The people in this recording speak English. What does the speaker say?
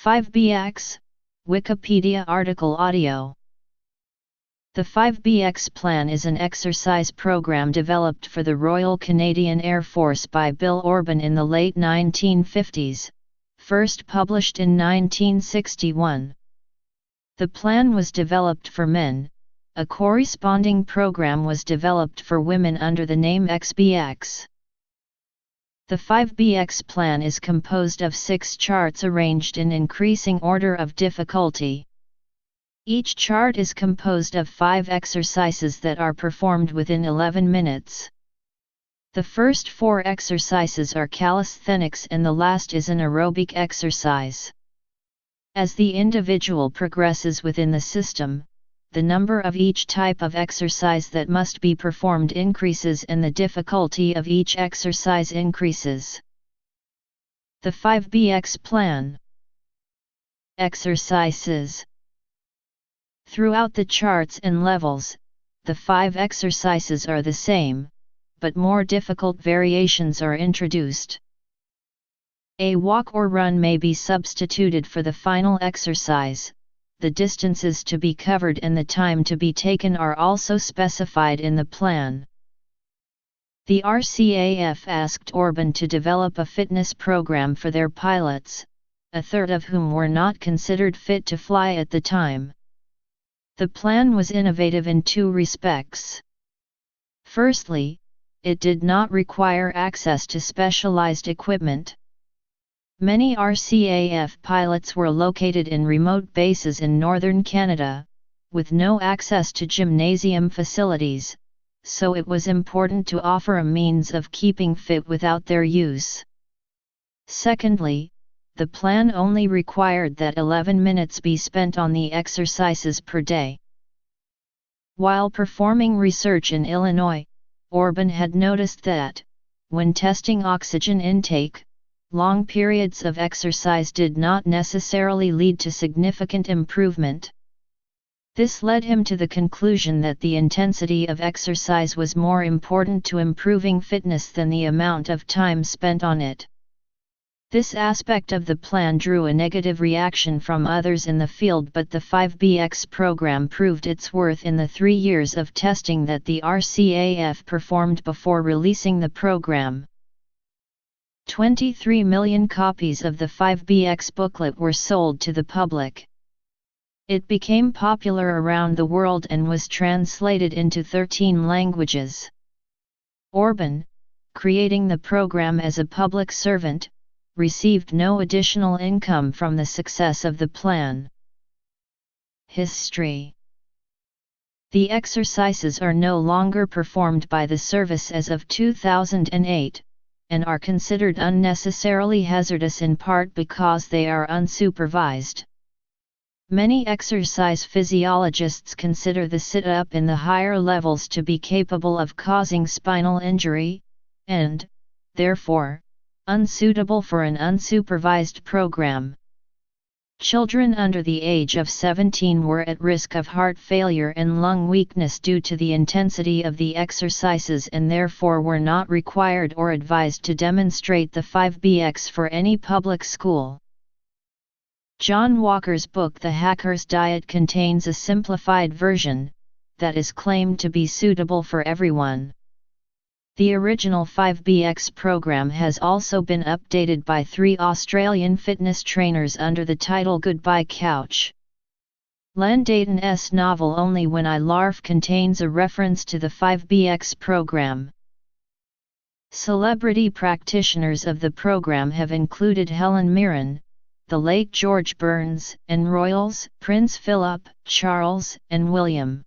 5BX, Wikipedia article audio. The 5BX plan is an exercise program developed for the Royal Canadian Air Force by Bill Orban in the late 1950s, first published in 1961. The plan was developed for men. A corresponding program was developed for women under the name XBX. The 5BX plan is composed of 6 charts arranged in increasing order of difficulty. Each chart is composed of 5 exercises that are performed within 11 minutes. The first 4 exercises are calisthenics and the last is an aerobic exercise. As the individual progresses within the system, the number of each type of exercise that must be performed increases and the difficulty of each exercise increases. The 5BX plan. Exercises. Throughout the charts and levels, the 5 exercises are the same, but more difficult variations are introduced. A walk or run may be substituted for the final exercise. The distances to be covered and the time to be taken are also specified in the plan. The RCAF asked Orban to develop a fitness program for their pilots, a third of whom were not considered fit to fly at the time. The plan was innovative in 2 respects. Firstly, it did not require access to specialized equipment. Many RCAF pilots were located in remote bases in northern Canada, with no access to gymnasium facilities, so it was important to offer a means of keeping fit without their use. Secondly, the plan only required that 11 minutes be spent on the exercises per day. While performing research in Illinois, Orban had noticed that, when testing oxygen intake, long periods of exercise did not necessarily lead to significant improvement. This led him to the conclusion that the intensity of exercise was more important to improving fitness than the amount of time spent on it. This aspect of the plan drew a negative reaction from others in the field, but the 5BX program proved its worth in the 3 years of testing that the RCAF performed before releasing the program. 23 million copies of the 5BX booklet were sold to the public. It became popular around the world and was translated into 13 languages. Orban, creating the program as a public servant, received no additional income from the success of the plan. History. The exercises are no longer performed by the service as of 2008. And are considered unnecessarily hazardous in part because they are unsupervised. Many exercise physiologists consider the sit-up in the higher levels to be capable of causing spinal injury, and, therefore, unsuitable for an unsupervised program. Children under the age of 17 were at risk of heart failure and lung weakness due to the intensity of the exercises and therefore were not required or advised to demonstrate the 5BX for any public school. John Walker's book The Hacker's Diet contains a simplified version, that is claimed to be suitable for everyone. The original 5BX program has also been updated by 3 Australian fitness trainers under the title Goodbye Couch. Len Dayton's novel Only When I Larf contains a reference to the 5BX program. Celebrity practitioners of the program have included Helen Mirren, the late George Burns, and royals Prince Philip, Charles, and William.